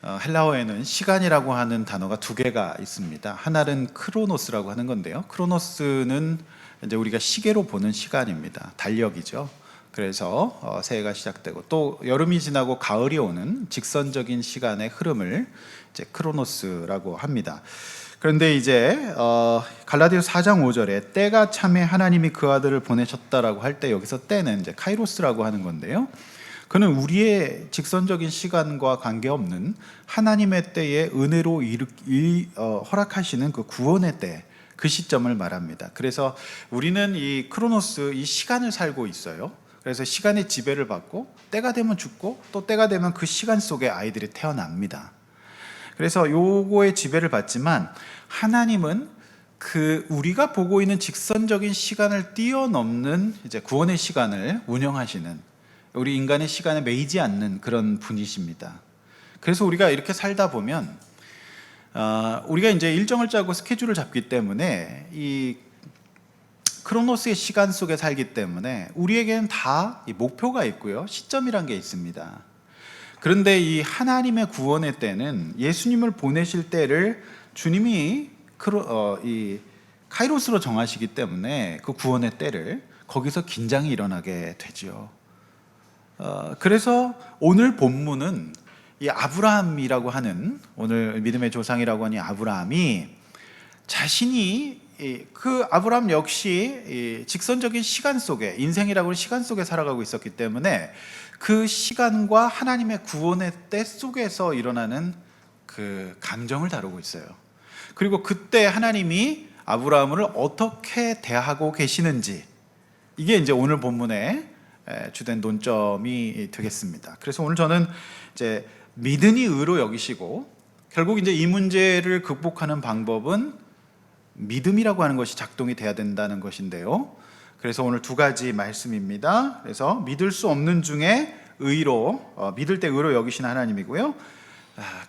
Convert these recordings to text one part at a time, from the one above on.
헬라어에는 시간이라고 하는 단어가 두 개가 있습니다. 하나는 크로노스라고 하는 건데요. 크로노스는 이제 우리가 시계로 보는 시간입니다. 달력이죠. 그래서 새해가 시작되고 또 여름이 지나고 가을이 오는 직선적인 시간의 흐름을 이제 크로노스라고 합니다. 그런데 이제 갈라디아서 4장 5절에 때가 참에 하나님이 그 아들을 보내셨다라고 할 때 여기서 때는 이제 카이로스라고 하는 건데요. 그는 우리의 직선적인 시간과 관계없는 하나님의 때에 은혜로 허락하시는 그 구원의 때, 그 시점을 말합니다. 그래서 우리는 이 크로노스, 이 시간을 살고 있어요. 그래서 시간의 지배를 받고 때가 되면 죽고 또 때가 되면 그 시간 속에 아이들이 태어납니다. 그래서 요거의 지배를 받지만 하나님은 그 우리가 보고 있는 직선적인 시간을 뛰어넘는 이제 구원의 시간을 운영하시는, 우리 인간의 시간에 매이지 않는 그런 분이십니다. 그래서 우리가 이렇게 살다 보면 우리가 이제 일정을 짜고 스케줄을 잡기 때문에 이 크로노스의 시간 속에 살기 때문에 우리에게는 다 목표가 있고요, 시점이란 게 있습니다. 그런데 이 하나님의 구원의 때는 예수님을 보내실 때를 주님이 이 카이로스로 정하시기 때문에 그 구원의 때를 거기서 긴장이 일어나게 되죠. 그래서 오늘 본문은 이 아브라함이라고 하는, 오늘 믿음의 조상이라고 하는 아브라함이 자신이 그 아브라함 역시 직선적인 시간 속에, 인생이라고 하는 시간 속에 살아가고 있었기 때문에 그 시간과 하나님의 구원의 때 속에서 일어나는 그 감정을 다루고 있어요. 그리고 그때 하나님이 아브라함을 어떻게 대하고 계시는지, 이게 이제 오늘 본문의 주된 논점이 되겠습니다. 그래서 오늘 저는 이제 믿으니 의로 여기시고, 결국 이제 이 문제를 극복하는 방법은 믿음이라고 하는 것이 작동이 돼야 된다는 것인데요. 그래서 오늘 두 가지 말씀입니다. 그래서 믿을 수 없는 중에 의로, 믿을 때 의로 여기시는 하나님이고요.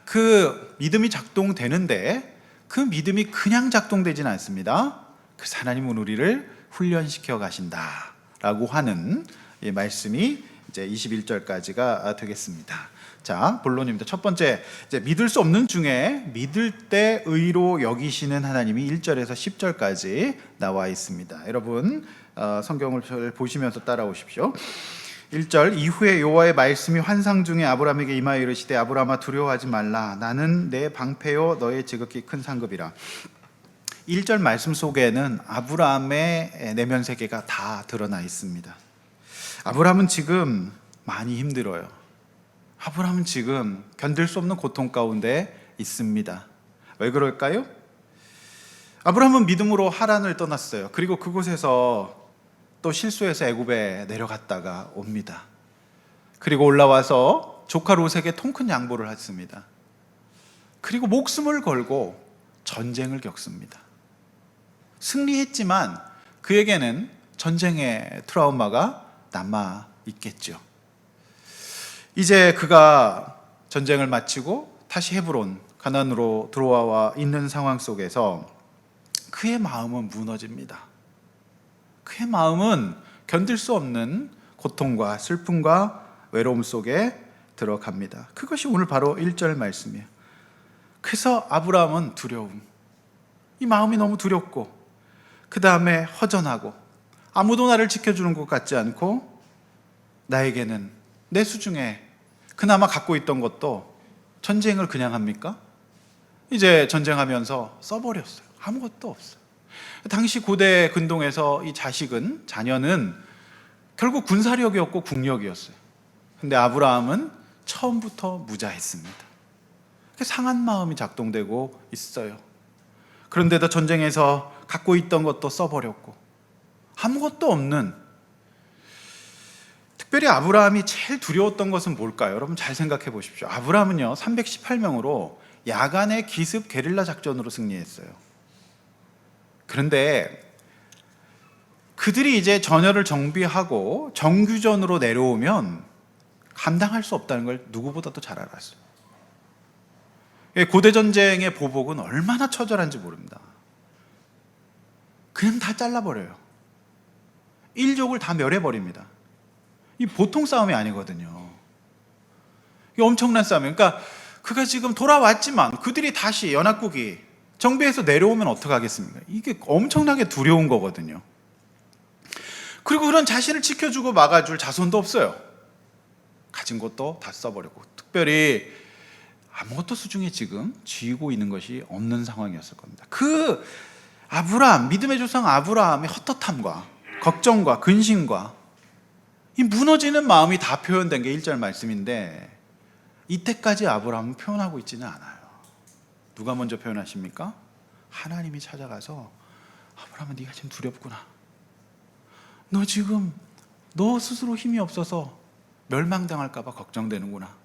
그 믿음이 작동되는데 그 믿음이 그냥 작동되지는 않습니다. 그래서 하나님은 우리를 훈련시켜 가신다라고 하는 이 말씀이 이제 21절까지가 되겠습니다. 자, 본론입니다. 첫 번째, 이제 믿을 수 없는 중에 믿을 때 의로 여기시는 하나님이 1절에서 10절까지 나와 있습니다. 여러분 성경을 보시면서 따라오십시오. 1절, 이후에 여호와의 말씀이 환상 중에 아브라함에게 임하여 이르시되 아브라함아 두려워하지 말라. 나는 내 방패요 너의 지극히 큰 상급이라. 1절 말씀 속에는 아브라함의 내면 세계가 다 드러나 있습니다. 아브라함은 지금 많이 힘들어요. 아브라함은 지금 견딜 수 없는 고통 가운데 있습니다. 왜 그럴까요? 아브라함은 믿음으로 하란을 떠났어요. 그리고 그곳에서 또 실수해서 애굽에 내려갔다가 옵니다. 그리고 올라와서 조카 롯에게 통큰 양보를 했습니다. 그리고 목숨을 걸고 전쟁을 겪습니다. 승리했지만 그에게는 전쟁의 트라우마가 남아 있겠죠. 이제 그가 전쟁을 마치고 다시 헤브론, 가나안으로 들어와 있는 상황 속에서 그의 마음은 무너집니다. 그의 마음은 견딜 수 없는 고통과 슬픔과 외로움 속에 들어갑니다. 그것이 오늘 바로 1절 말씀이에요. 그래서 아브라함은 두려움, 이 마음이 너무 두렵고 그 다음에 허전하고 아무도 나를 지켜주는 것 같지 않고 나에게는 내 수중에 그나마 갖고 있던 것도 전쟁을 그냥 합니까? 이제 전쟁하면서 써버렸어요. 아무것도 없어요. 당시 고대 근동에서 이 자녀는 결국 군사력이었고 국력이었어요. 근데 아브라함은 처음부터 무자했습니다. 상한 마음이 작동되고 있어요. 그런데도 전쟁에서 갖고 있던 것도 써버렸고 아무것도 없는, 특별히 아브라함이 제일 두려웠던 것은 뭘까요? 여러분 잘 생각해 보십시오. 아브라함은요 318명으로 야간의 기습 게릴라 작전으로 승리했어요. 그런데 그들이 이제 전열을 정비하고 정규전으로 내려오면 감당할 수 없다는 걸 누구보다도 잘 알았어요. 고대 전쟁의 보복은 얼마나 처절한지 모릅니다. 그냥 다 잘라버려요. 일족을 다 멸해버립니다. 이 보통 싸움이 아니거든요. 이 엄청난 싸움이에요. 그러니까 그가 지금 돌아왔지만 그들이 다시 연합국이 정비해서 내려오면 어떡하겠습니까? 이게 엄청나게 두려운 거거든요. 그리고 그런 자신을 지켜주고 막아줄 자손도 없어요. 가진 것도 다 써버리고, 특별히 아무것도 수중에 지금 쥐고 있는 것이 없는 상황이었을 겁니다. 그 아브라함, 믿음의 조상 아브라함의 헛헛함과 걱정과 근심과 이 무너지는 마음이 다 표현된 게 1절 말씀인데, 이때까지 아브라함은 표현하고 있지는 않아요. 누가 먼저 표현하십니까? 하나님이 찾아가서 아브라함아, 네가 지금 두렵구나. 너 지금 너 스스로 힘이 없어서 멸망당할까 봐 걱정되는구나.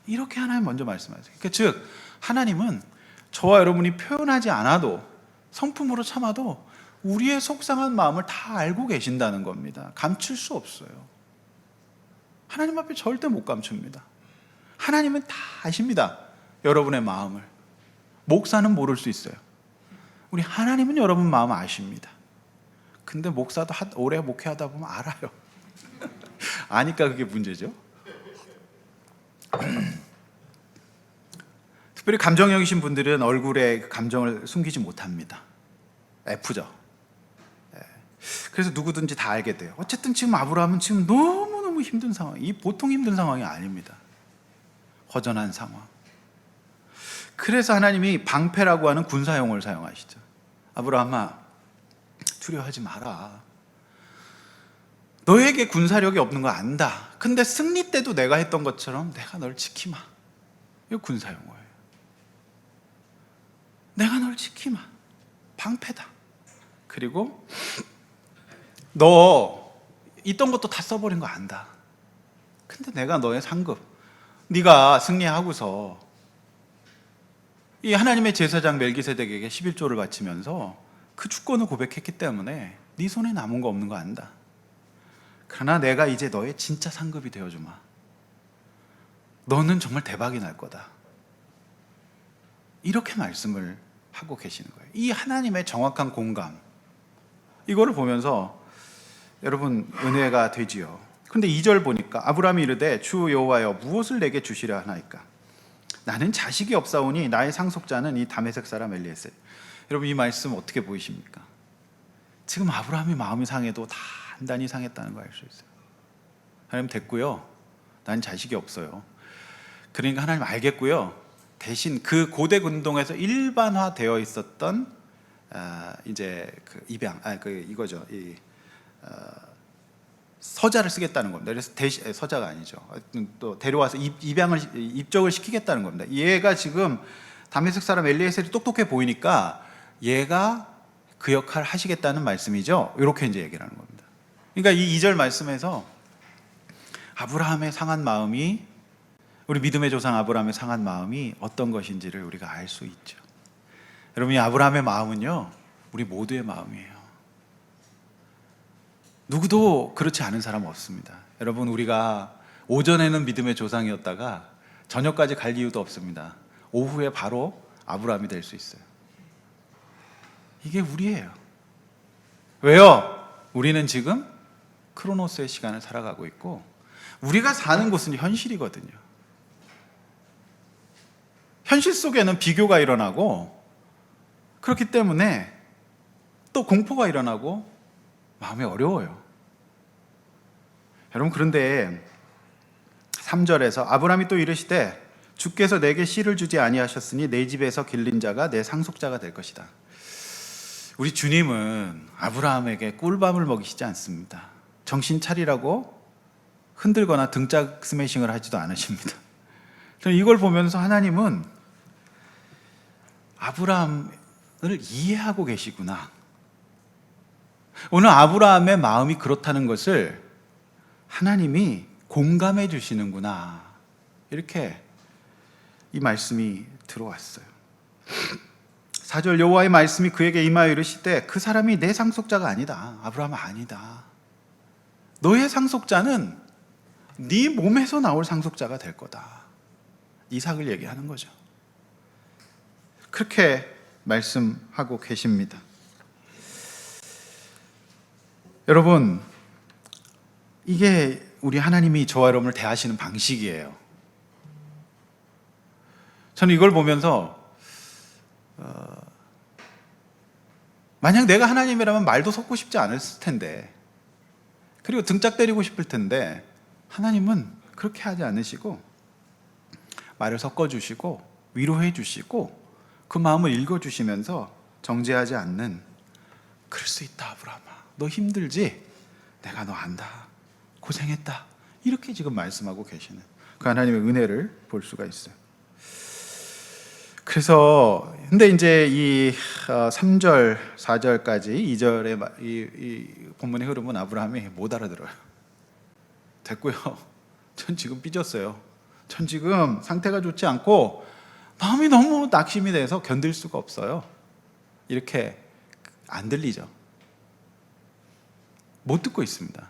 이렇게 하나님 먼저 말씀하세요. 그러니까 즉 하나님은 저와 여러분이 표현하지 않아도, 성품으로 참아도 우리의 속상한 마음을 다 알고 계신다는 겁니다. 감출 수 없어요. 하나님 앞에 절대 못 감춥니다. 하나님은 다 아십니다. 여러분의 마음을. 목사는 모를 수 있어요. 우리 하나님은 여러분 마음 아십니다. 근데 목사도 오래 목회하다 보면 알아요. 아니까 그게 문제죠. 특별히 감정형이신 분들은 얼굴에 감정을 숨기지 못합니다. F죠. 그래서 누구든지 다 알게 돼요. 어쨌든 지금 아브라함은 지금 너무너무 힘든 상황, 이 보통 힘든 상황이 아닙니다. 허전한 상황. 그래서 하나님이 방패라고 하는 군사용어를 사용하시죠. 아브라함아, 두려워하지 마라. 너에게 군사력이 없는 거 안다. 근데 승리 때도 내가 했던 것처럼 내가 널 지키마. 이거 군사용어예요. 내가 널 지키마. 방패다. 그리고 너 있던 것도 다 써버린 거 안다. 근데 내가 너의 상급, 네가 승리하고서 이 하나님의 제사장 멜기세덱에게 11조를 바치면서 그 주권을 고백했기 때문에 네 손에 남은 거 없는 거 안다. 그러나 내가 이제 너의 진짜 상급이 되어주마. 너는 정말 대박이 날 거다. 이렇게 말씀을 하고 계시는 거예요. 이 하나님의 정확한 공감, 이거를 보면서 여러분 은혜가 되지요. 근데 2절 보니까 아브라함이 이르되 주 여호와여 무엇을 내게 주시려 하나이까? 나는 자식이 없사오니 나의 상속자는 이 다메섹 사람 엘리에셀. 여러분 이 말씀 어떻게 보이십니까? 지금 아브라함의 마음이 상해도 단단히 상했다는 걸 알 수 있어요. 하나님 됐고요. 난 자식이 없어요. 그러니까 하나님 알겠고요. 대신 그 고대 운동에서 일반화되어 있었던 이제 그 입양, 이거죠. 서자를 쓰겠다는 겁니다. 그래서 서자가 아니죠. 또 데려와서 입적을 시키겠다는 겁니다. 얘가 지금 다메섹 사람 엘리에셀이 똑똑해 보이니까 얘가 그 역할을 하시겠다는 말씀이죠. 이렇게 이제 얘기를 하는 겁니다. 그러니까 이 2절 말씀에서 아브라함의 상한 마음이, 우리 믿음의 조상 아브라함의 상한 마음이 어떤 것인지를 우리가 알 수 있죠. 여러분 이 아브라함의 마음은요, 우리 모두의 마음이에요. 누구도 그렇지 않은 사람 없습니다. 여러분 우리가 오전에는 믿음의 조상이었다가 저녁까지 갈 이유도 없습니다. 오후에 바로 아브라함이 될 수 있어요. 이게 우리예요. 왜요? 우리는 지금 크로노스의 시간을 살아가고 있고 우리가 사는 곳은 현실이거든요. 현실 속에는 비교가 일어나고 그렇기 때문에 또 공포가 일어나고 마음이 어려워요. 여러분 그런데 3절에서 아브라함이 또 이르시되 주께서 내게 씨를 주지 아니하셨으니 내 집에서 길린 자가 내 상속자가 될 것이다. 우리 주님은 아브라함에게 꿀밤을 먹이시지 않습니다. 정신 차리라고 흔들거나 등짝 스매싱을 하지도 않으십니다. 저는 이걸 보면서 하나님은 아브라함을 이해하고 계시구나. 오늘 아브라함의 마음이 그렇다는 것을 하나님이 공감해 주시는구나. 이렇게 이 말씀이 들어왔어요. 4절 여호와의 말씀이 그에게 임하여 이르시되 그 사람이 내 상속자가 아니다. 아브라함은 아니다. 너의 상속자는 네 몸에서 나올 상속자가 될 거다. 이삭을 얘기하는 거죠. 그렇게 말씀하고 계십니다. 여러분, 이게 우리 하나님이 저와 여러분을 대하시는 방식이에요. 저는 이걸 보면서 만약 내가 하나님이라면 말도 섞고 싶지 않았을 텐데, 그리고 등짝 때리고 싶을 텐데, 하나님은 그렇게 하지 않으시고 말을 섞어주시고 위로해 주시고 그 마음을 읽어주시면서 정죄하지 않는, 그럴 수 있다 아브라함아, 너 힘들지? 내가 너 안다, 고생했다, 이렇게 지금 말씀하고 계시는 그 하나님의 은혜를 볼 수가 있어요. 그래서 근데 이제 이 3절, 4절까지 2절의 이 본문의 흐름은 아브라함이 못 알아들어요. 됐고요. 전 지금 삐졌어요. 전 지금 상태가 좋지 않고 마음이 너무 낙심이 돼서 견딜 수가 없어요. 이렇게 안 들리죠. 못 듣고 있습니다.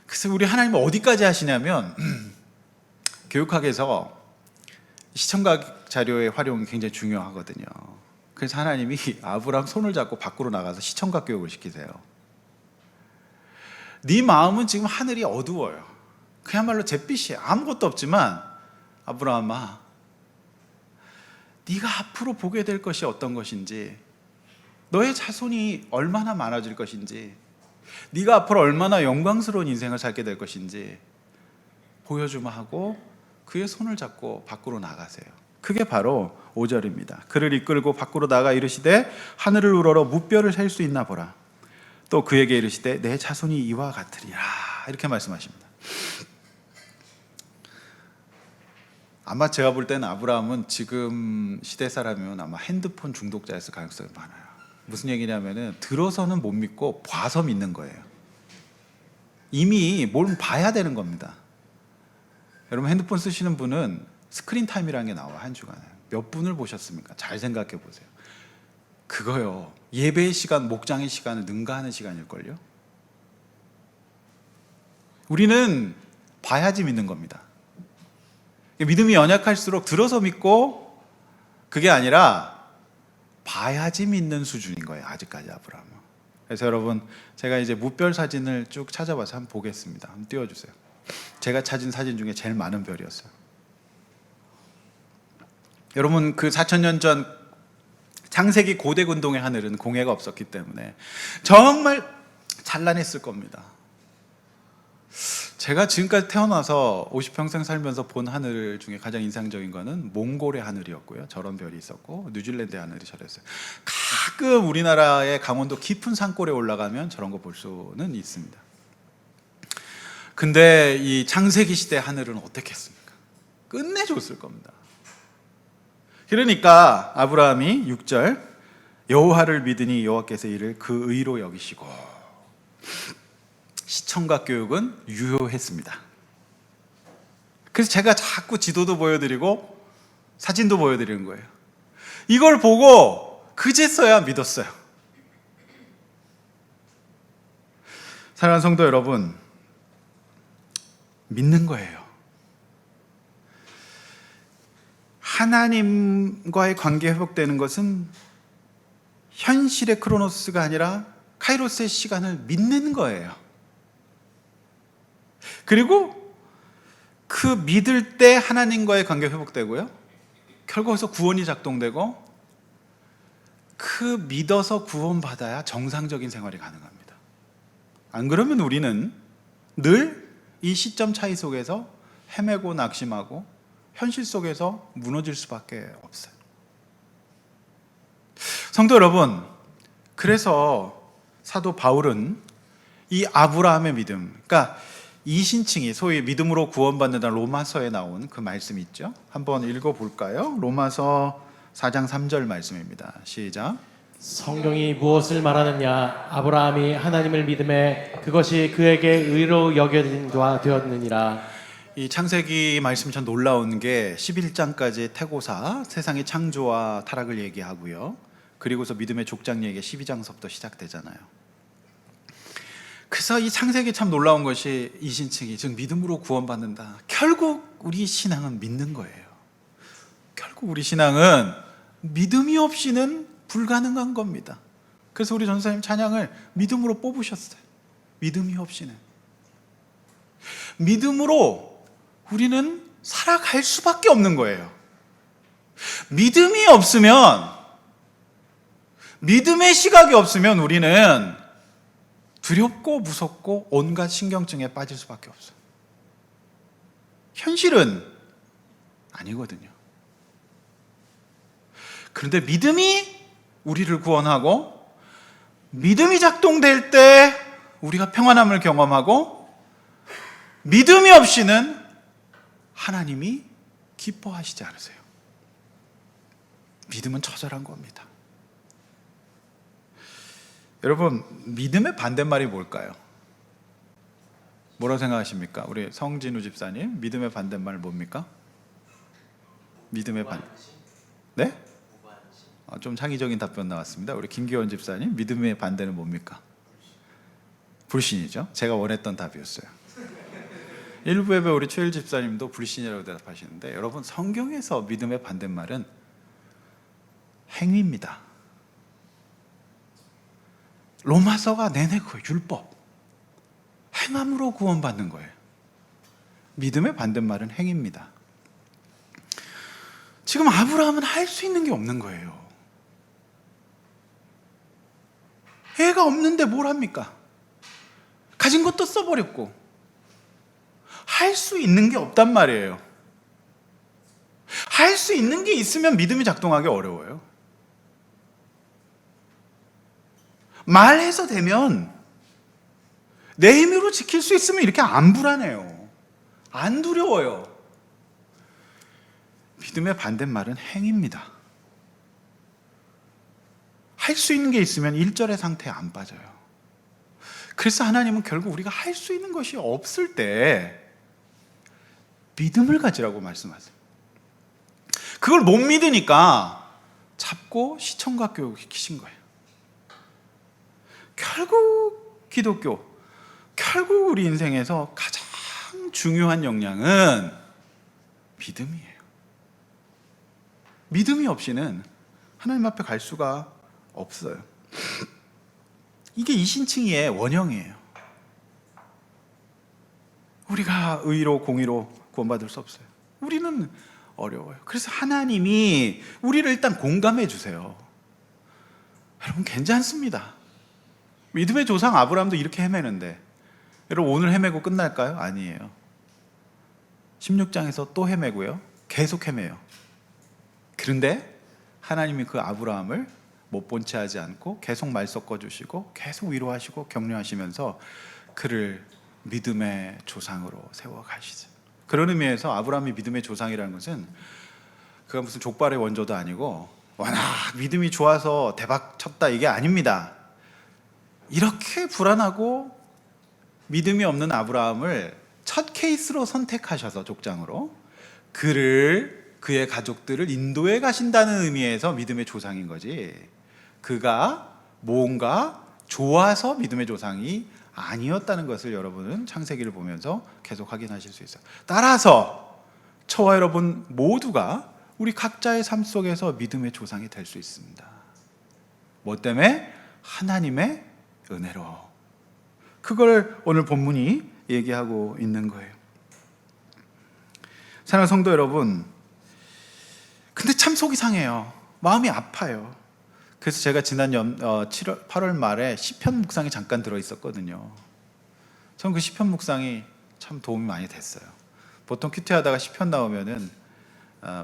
그래서 우리 하나님은 어디까지 하시냐면 교육학에서 시청각 자료의 활용이 굉장히 중요하거든요. 그래서 하나님이 아브라함 손을 잡고 밖으로 나가서 시청각 교육을 시키세요. 네 마음은 지금 하늘이 어두워요. 그야말로 잿빛이 아무것도 없지만 아브라함아, 네가 앞으로 보게 될 것이 어떤 것인지, 너의 자손이 얼마나 많아질 것인지, 네가 앞으로 얼마나 영광스러운 인생을 살게 될 것인지 보여주마 하고 그의 손을 잡고 밖으로 나가세요. 그게 바로 5절입니다. 그를 이끌고 밖으로 나가 이르시되 하늘을 우러러 무뼈를 셀 수 있나 보라. 또 그에게 이르시되 내 자손이 이와 같으리라, 이렇게 말씀하십니다. 아마 제가 볼 때는 아브라함은 지금 시대 사람이면 아마 핸드폰 중독자였을 가능성이 많아요. 무슨 얘기냐면은 들어서는 못 믿고 봐서 믿는 거예요. 이미 뭘 봐야 되는 겁니다. 여러분 핸드폰 쓰시는 분은 스크린 타임이라는 게 나와. 한 주간에 몇 분을 보셨습니까? 잘 생각해 보세요. 그거요, 예배의 시간, 목장의 시간을 능가하는 시간일걸요. 우리는 봐야지 믿는 겁니다. 믿음이 연약할수록 들어서 믿고, 그게 아니라 봐야지 믿는 수준인 거예요, 아직까지 아브라함은. 그래서 여러분, 제가 이제 무별 사진을 쭉 찾아봐서 한번 보겠습니다. 한번 띄워주세요. 제가 찾은 사진 중에 제일 많은 별이었어요. 여러분, 그 4,000년 전 창세기 고대 운동의 하늘은 공해가 없었기 때문에 정말 찬란했을 겁니다. 제가 지금까지 태어나서 50평생 살면서 본 하늘 중에 가장 인상적인 거는 몽골의 하늘이었고요. 저런 별이 있었고, 뉴질랜드의 하늘이 저랬어요. 가끔 우리나라의 강원도 깊은 산골에 올라가면 저런 거 볼 수는 있습니다. 근데 이 창세기 시대 하늘은 어떻겠습니까? 끝내줬을 겁니다. 그러니까 아브라함이 6절 여호와를 믿으니 여호와께서 이를 그 의로 여기시고, 시청각 교육은 유효했습니다. 그래서 제가 자꾸 지도도 보여드리고 사진도 보여드리는 거예요. 이걸 보고 그제서야 믿었어요. 사랑하는 성도 여러분, 믿는 거예요. 하나님과의 관계 회복되는 것은 현실의 크로노스가 아니라 카이로스의 시간을 믿는 거예요. 그리고 그 믿을 때 하나님과의 관계 회복되고요, 결국에서 구원이 작동되고, 그 믿어서 구원받아야 정상적인 생활이 가능합니다. 안 그러면 우리는 늘 이 시점 차이 속에서 헤매고 낙심하고 현실 속에서 무너질 수밖에 없어요. 성도 여러분, 그래서 사도 바울은 이 아브라함의 믿음, 그러니까 이신칭이 소위 믿음으로 구원받는다는 로마서에 나온 그 말씀이 있죠. 한번 읽어볼까요? 로마서 4장 3절 말씀입니다. 시작. 성경이 무엇을 말하느냐? 아브라함이 하나님을 믿음에 그것이 그에게 의로 여겨진 바 되었느니라. 이 창세기 말씀 참 놀라운 게 11장까지 태고사, 세상의 창조와 타락을 얘기하고요, 그리고서 믿음의 족장 얘기가 12장서부터 시작되잖아요. 그래서 이 창세기 참 놀라운 것이 이신칭이, 즉 믿음으로 구원받는다. 결국 우리 신앙은 믿는 거예요. 결국 우리 신앙은 믿음이 없이는 불가능한 겁니다. 그래서 우리 전사님 찬양을 믿음으로 뽑으셨어요. 믿음이 없이는. 믿음으로 우리는 살아갈 수밖에 없는 거예요. 믿음이 없으면, 믿음의 시각이 없으면 우리는 두렵고 무섭고 온갖 신경증에 빠질 수밖에 없어요. 현실은 아니거든요. 그런데 믿음이 우리를 구원하고, 믿음이 작동될 때 우리가 평안함을 경험하고, 믿음이 없이는 하나님이 기뻐하시지 않으세요. 믿음은 처절한 겁니다. 여러분, 믿음의 반대말이 뭘까요? 뭐라고 생각하십니까? 우리 성진우 집사님, 믿음의 반대말 뭡니까? 믿음의 반, 네? 좀 창의적인 답변 나왔습니다. 우리 김기원 집사님, 믿음의 반대는 뭡니까? 불신이죠. 제가 원했던 답이었어요. 일부 예배 우리 최일 집사님도 불신이라고 대답하시는데, 여러분, 성경에서 믿음의 반대말은 행위입니다. 로마서가 내내 그 율법, 행함으로 구원받는 거예요. 믿음의 반대말은 행위입니다. 지금 아브라함은 할 수 있는 게 없는 거예요. 애가 없는데 뭘 합니까? 가진 것도 써버렸고, 할 수 있는 게 없단 말이에요. 할 수 있는 게 있으면 믿음이 작동하기 어려워요. 말해서 되면, 내 힘으로 지킬 수 있으면 이렇게 안 불안해요. 안 두려워요. 믿음의 반대말은 행위입니다. 할 수 있는 게 있으면 일절의 상태에 안 빠져요. 그래서 하나님은 결국 우리가 할 수 있는 것이 없을 때 믿음을 가지라고 말씀하세요. 그걸 못 믿으니까 잡고 시청각 교육시키신 거예요. 결국 기독교, 결국 우리 인생에서 가장 중요한 역량은 믿음이에요. 믿음이 없이는 하나님 앞에 갈 수가 없어요. 이게 이신칭의의 원형이에요. 우리가 의로 공의로 구원받을 수 없어요. 우리는 어려워요. 그래서 하나님이 우리를 일단 공감해 주세요. 여러분, 괜찮습니다. 믿음의 조상 아브라함도 이렇게 헤매는데, 여러분, 오늘 헤매고 끝날까요? 아니에요. 16장에서 또 헤매고요. 계속 헤매요. 그런데 하나님이 그 아브라함을 못 본 채 하지 않고 계속 말 섞어주시고 계속 위로하시고 격려하시면서 그를 믿음의 조상으로 세워가시죠. 그런 의미에서 아브라함이 믿음의 조상이라는 것은 그가 무슨 족발의 원조도 아니고 워낙 믿음이 좋아서 대박 쳤다, 이게 아닙니다. 이렇게 불안하고 믿음이 없는 아브라함을 첫 케이스로 선택하셔서 족장으로 그의 가족들을 인도해 가신다는 의미에서 믿음의 조상인 거지, 그가 뭔가 좋아서 믿음의 조상이 아니었다는 것을 여러분은 창세기를 보면서 계속 확인하실 수 있어요. 따라서 저와 여러분 모두가 우리 각자의 삶 속에서 믿음의 조상이 될 수 있습니다. 뭐 때문에? 하나님의 은혜로. 그걸 오늘 본문이 얘기하고 있는 거예요. 사랑하는 성도 여러분, 근데 참 속이 상해요. 마음이 아파요. 그래서 제가 지난 8월 말에 시편 묵상이 잠깐 들어있었거든요. 저는 그 시편 묵상이 참 도움이 많이 됐어요. 보통 큐티하다가 시편 나오면은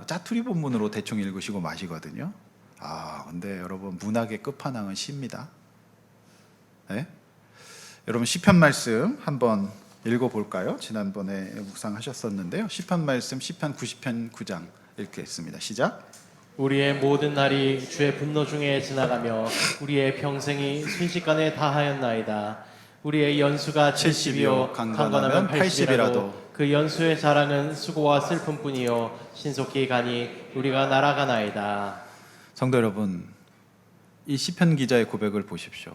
짜투리 본문으로 대충 읽으시고 마시거든요. 근데 여러분, 문학의 끝판왕은 시입니다. 네? 여러분, 시편 말씀 한번 읽어볼까요? 지난번에 묵상하셨었는데요. 시편 말씀, 시편 90편 9장 읽겠습니다. 시작. 우리의 모든 날이 주의 분노 중에 지나가며 우리의 평생이 순식간에 다하였나이다. 우리의 연수가 70이요 강건하면 80이라도 그 연수의 자랑은 수고와 슬픔뿐이요 신속히 가니 우리가 날아가나이다. 성도 여러분, 이 시편 기자의 고백을 보십시오.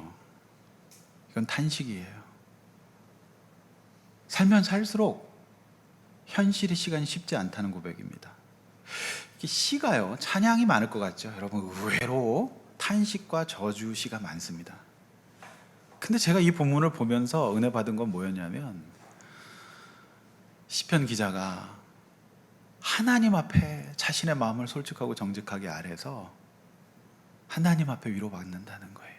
이건 탄식이에요. 살면 살수록 현실의 시간이 쉽지 않다는 고백입니다. 시가요, 찬양이 많을 것 같죠? 여러분, 의외로 탄식과 저주시가 많습니다. 근데 제가 이 본문을 보면서 은혜 받은 건 뭐였냐면, 시편 기자가 하나님 앞에 자신의 마음을 솔직하고 정직하게 아뢰서 하나님 앞에 위로받는다는 거예요.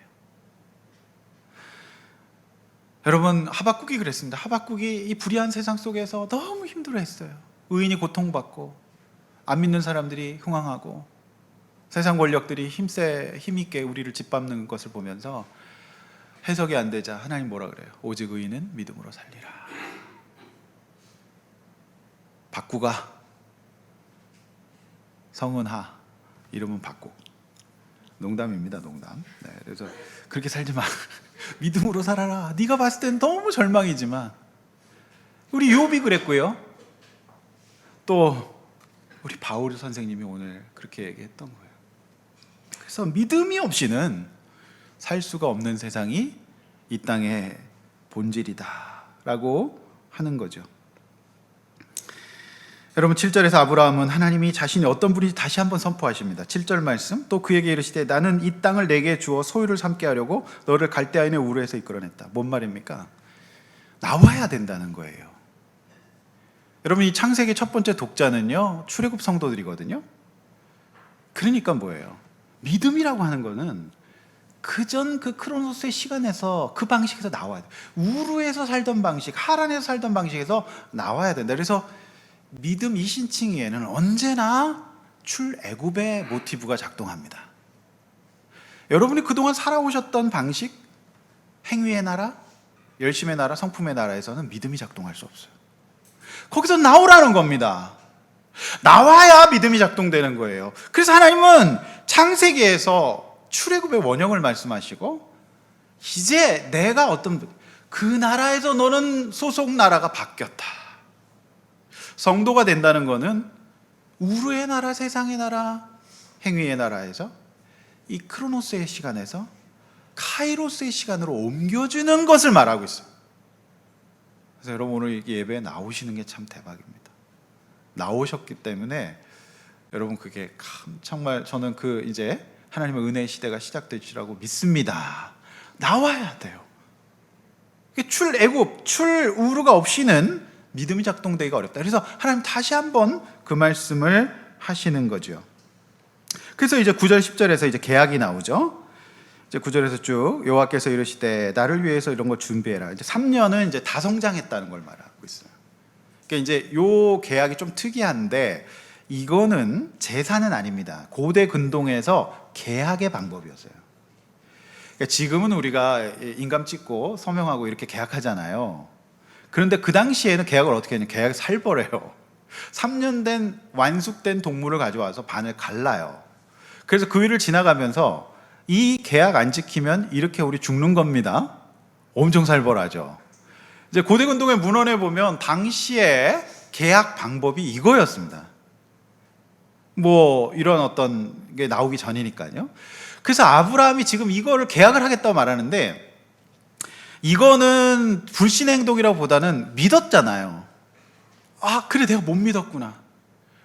여러분, 하박국이 그랬습니다. 하박국이 이 불의한 세상 속에서 너무 힘들어했어요. 의인이 고통받고 안 믿는 사람들이 흥황하고 세상 권력들이 힘있게 우리를 짓밟는 것을 보면서 해석이 안 되자 하나님 뭐라 그래요? 오직 의인은 믿음으로 살리라. 박구가, 성은하, 이름은 박구. 농담입니다, 농담. 네, 그래서 그렇게 살지 마. 믿음으로 살아라. 네가 봤을 땐 너무 절망이지만 우리 욥이 그랬고요. 또 우리 바울 선생님이 오늘 그렇게 얘기했던 거예요. 그래서 믿음이 없이는 살 수가 없는 세상이 이 땅의 본질이다라고 하는 거죠. 여러분, 7절에서 아브라함은 하나님이 자신이 어떤 분인지 다시 한번 선포하십니다. 7절 말씀, 또 그에게 이르시되 나는 이 땅을 내게 주어 소유를 삼게 하려고 너를 갈대아인의 우르에서 이끌어냈다. 뭔 말입니까? 나와야 된다는 거예요. 여러분, 이 창세기 첫 번째 독자는요, 출애굽 성도들이거든요. 그러니까 뭐예요? 믿음이라고 하는 거는 그전 그 크로노스의 시간에서 그 방식에서 나와야 돼. 우르에서 살던 방식, 하란에서 살던 방식에서 나와야 된다. 그래서 믿음 이신칭의에는 언제나 출애굽의 모티브가 작동합니다. 여러분이 그동안 살아오셨던 방식, 행위의 나라, 열심의 나라, 성품의 나라에서는 믿음이 작동할 수 없어요. 거기서 나오라는 겁니다. 나와야 믿음이 작동되는 거예요. 그래서 하나님은 창세기에서 출애굽의 원형을 말씀하시고 이제 내가 어떤 그 나라에서 너는 소속 나라가 바뀌었다. 성도가 된다는 것은 우르의 나라, 세상의 나라, 행위의 나라에서 이 크로노스의 시간에서 카이로스의 시간으로 옮겨주는 것을 말하고 있어요. 그래서 여러분, 오늘 예배에 나오시는 게 참 대박입니다. 나오셨기 때문에 여러분, 그게 정말 저는 그 이제 하나님의 은혜의 시대가 시작되시라고 믿습니다. 나와야 돼요. 출애굽, 출우르가 없이는 믿음이 작동되기가 어렵다. 그래서 하나님 다시 한번 그 말씀을 하시는 거죠. 그래서 이제 9절 10절에서 이제 계약이 나오죠. 이제 9절에서 쭉 여호와께서 이르시되 나를 위해서 이런 걸 준비해라. 이제 3년은 이제 다 성장했다는 걸 말하고 있어요. 그러니까 이제 요 계약이 좀 특이한데 이거는 제사는 아닙니다. 고대 근동에서 계약의 방법이었어요. 그러니까 지금은 우리가 인감 찍고 서명하고 이렇게 계약하잖아요. 그런데 그 당시에는 계약을 어떻게 했냐? 계약을 살벌해요. 3년 된 완숙된 동물을 가져와서 반을 갈라요. 그래서 그 위를 지나가면서 이 계약 안 지키면 이렇게 우리 죽는 겁니다. 엄청 살벌하죠. 이제 고대 근동의 문헌에 보면 당시에 계약 방법이 이거였습니다. 뭐 이런 어떤 게 나오기 전이니까요. 그래서 아브라함이 지금 이거를 계약을 하겠다고 말하는데 이거는 불신의 행동이라고 보다는 믿었잖아요. 아, 그래, 내가 못 믿었구나.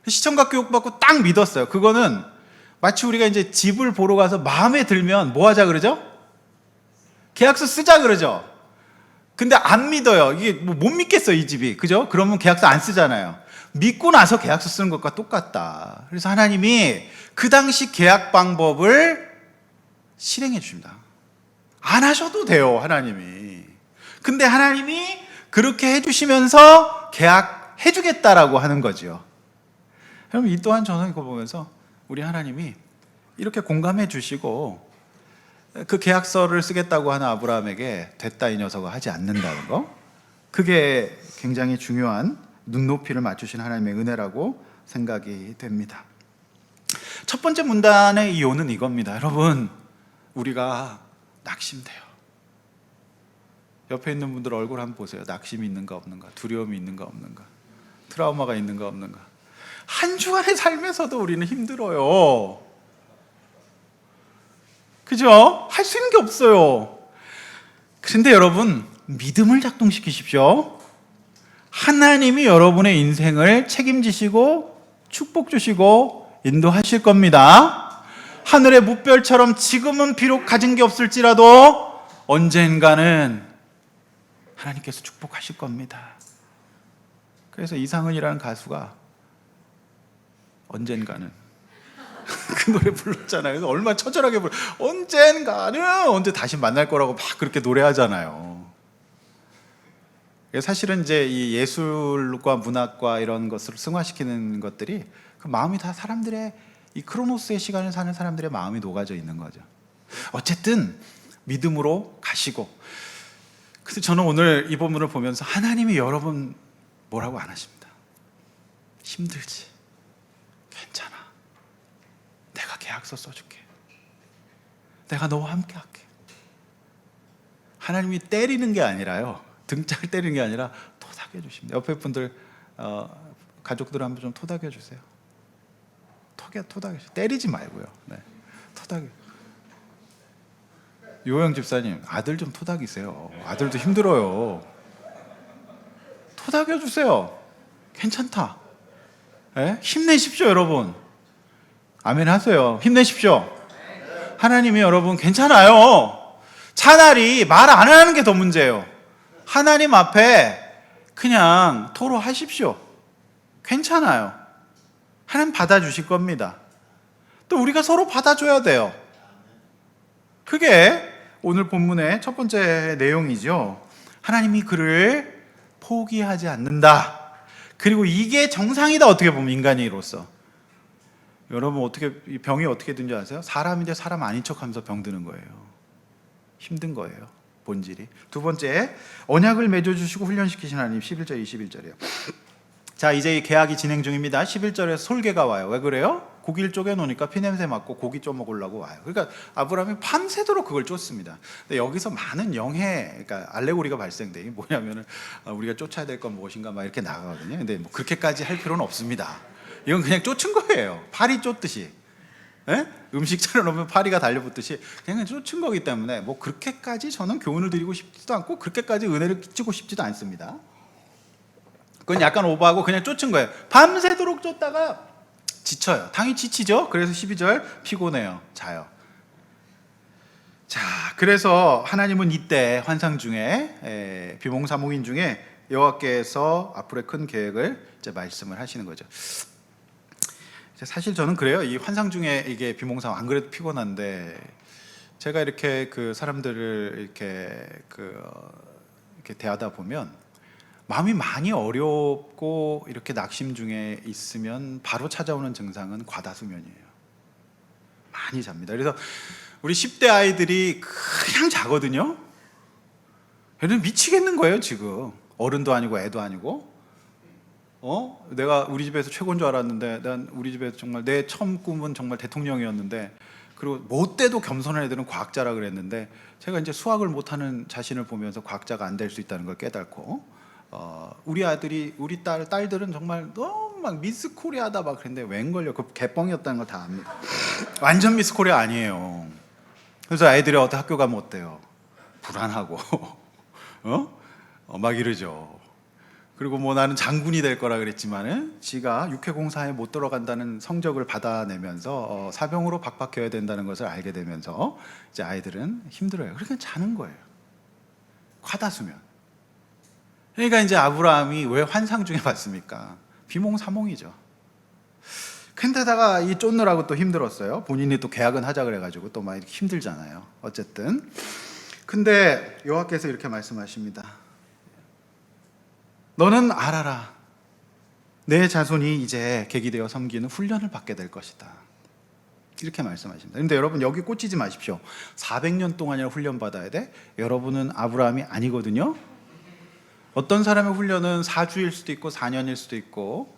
시청각 교육받고 딱 믿었어요. 그거는 마치 우리가 이제 집을 보러 가서 마음에 들면 뭐 하자 그러죠? 계약서 쓰자 그러죠. 근데 안 믿어요. 이게 못 믿겠어, 이 집이. 그죠? 그러면 계약서 안 쓰잖아요. 믿고 나서 계약서 쓰는 것과 똑같다. 그래서 하나님이 그 당시 계약 방법을 실행해 주십니다. 안 하셔도 돼요, 하나님이. 근데 하나님이 그렇게 해주시면서 계약해주겠다라고 하는 거죠. 여러분, 이 또한 저는 이거 보면서 우리 하나님이 이렇게 공감해 주시고 그 계약서를 쓰겠다고 하는 아브라함에게 됐다 이 녀석아 하지 않는다는 거, 그게 굉장히 중요한 눈높이를 맞추신 하나님의 은혜라고 생각이 됩니다. 첫 번째 문단의 이유는 이겁니다. 여러분, 우리가 낙심돼요. 옆에 있는 분들 얼굴 한번 보세요. 낙심이 있는가 없는가, 두려움이 있는가 없는가, 트라우마가 있는가 없는가. 한 주간의 삶에서도 우리는 힘들어요. 그죠? 할 수 있는 게 없어요. 그런데 여러분, 믿음을 작동시키십시오. 하나님이 여러분의 인생을 책임지시고 축복 주시고 인도하실 겁니다. 하늘의 무별처럼 지금은 비록 가진 게 없을지라도 언젠가는 하나님께서 축복하실 겁니다. 그래서 이상은이라는 가수가 언젠가는 그 노래 불렀잖아요. 그래서 얼마나 처절하게 언젠가는 언제 다시 만날 거라고 막 그렇게 노래하잖아요. 사실은 이제 이 예술과 문학과 이런 것을 승화시키는 것들이 그 마음이 다 사람들의 이 크로노스의 시간을 사는 사람들의 마음이 녹아져 있는 거죠. 어쨌든 믿음으로 가시고. 그래서 저는 오늘 이 본문을 보면서 하나님이 여러분 뭐라고 안 하십니다. 힘들지, 괜찮아, 내가 계약서 써줄게, 내가 너와 함께 할게. 하나님이 때리는 게 아니라요, 등짝을 때리는 게 아니라 토닥여 주십니다. 옆에 분들 가족들 한번 좀 토닥여 주세요. 토닥여, 때리지 말고요. 네, 토닥여. 요영 집사님, 아들 좀 토닥이세요. 아들도 힘들어요. 토닥여 주세요. 괜찮다. 네? 힘내십시오, 여러분. 아멘 하세요. 힘내십시오. 하나님이 여러분 괜찮아요. 차라리 말 안 하는 게 더 문제예요. 하나님 앞에 그냥 토로하십시오. 괜찮아요. 하나님 받아주실 겁니다. 또 우리가 서로 받아줘야 돼요. 그게 오늘 본문의 첫 번째 내용이죠. 하나님이 그를 포기하지 않는다. 그리고 이게 정상이다. 어떻게 보면 인간이로서. 여러분 어떻게 이 병이 어떻게 든지 아세요? 사람인데 사람 아닌 척하면서 병드는 거예요. 힘든 거예요. 본질이. 두 번째, 언약을 맺어주시고 훈련시키신 하나님. 11절 21절이에요. 자, 이제 계약이 진행 중입니다. 11절에 솔개가 와요. 왜 그래요? 고기를 쪼개놓으니까 피냄새 맡고 고기 쪼먹으려고 와요. 그러니까 아브라함이 밤새도록 그걸 쫓습니다. 근데 여기서 많은 그러니까 알레고리가 발생돼. 이게 뭐냐면은 우리가 쫓아야 될 건 무엇인가 막 이렇게 나가거든요. 근데 뭐 그렇게까지 할 필요는 없습니다. 이건 그냥 쫓은 거예요. 파리 쫓듯이. 예? 음식 차려놓으면 파리가 달려붙듯이 그냥 쫓은 거기 때문에 뭐 그렇게까지 저는 교훈을 드리고 싶지도 않고 그렇게까지 은혜를 끼치고 싶지도 않습니다. 그건 약간 오버하고 그냥 쫓은 거예요. 밤새도록 쫓다가 지쳐요. 당연히 지치죠. 그래서 12절 피곤해요. 자요. 자, 그래서 하나님은 이때 환상 중에 비몽사몽인 중에 여호와께서 앞으로의 큰 계획을 이제 말씀을 하시는 거죠. 사실 저는 그래요. 이 환상 중에 이게 비몽사몽 안 그래도 피곤한데 제가 이렇게 그 사람들을 이렇게 대하다 보면 마음이 많이 어렵고 이렇게 낙심 중에 있으면 바로 찾아오는 증상은 과다수면이에요. 많이 잡니다. 그래서 우리 10대 아이들이 그냥 자거든요. 얘는 미치겠는 거예요 지금. 어른도 아니고 애도 아니고. 내가 우리 집에서 최고인 줄 알았는데 난 우리 집에서 정말 내 처음 꿈은 정말 대통령이었는데, 그리고 못 돼도 겸손한 애들은 과학자라 그랬는데 제가 이제 수학을 못하는 자신을 보면서 과학자가 안 될 수 있다는 걸 깨닫고 우리 아들이 우리 딸들은 정말 너무 막 미스 코리아다 막 그랬는데 웬걸요? 그 개뻥이었다는 걸 다 압니다. 완전 미스 코리아 아니에요. 그래서 애들이 어디 학교 가면 어때요? 불안하고 막 이러죠. 그리고 뭐 나는 장군이 될 거라 그랬지만은 지가 육해공사에 못 들어간다는 성적을 받아내면서 사병으로 박박해야 된다는 것을 알게 되면서 이제 아이들은 힘들어요. 그러니까 자는 거예요. 과다수면. 그러니까 이제 아브라함이 왜 환상 중에 봤습니까? 비몽사몽이죠. 근데다가 이 쫓느라고 또 힘들었어요. 본인이 또 계약은 하자 그래가지고 또 막 힘들잖아요. 어쨌든. 근데 여호와께서 이렇게 말씀하십니다. 너는 알아라. 내 자손이 이제 계기되어 섬기는 훈련을 받게 될 것이다. 이렇게 말씀하십니다. 그런데 여러분 여기 꽂히지 마십시오. 400년 동안이나 훈련 받아야 돼? 여러분은 아브라함이 아니거든요. 어떤 사람의 훈련은 4주일 수도 있고 4년일 수도 있고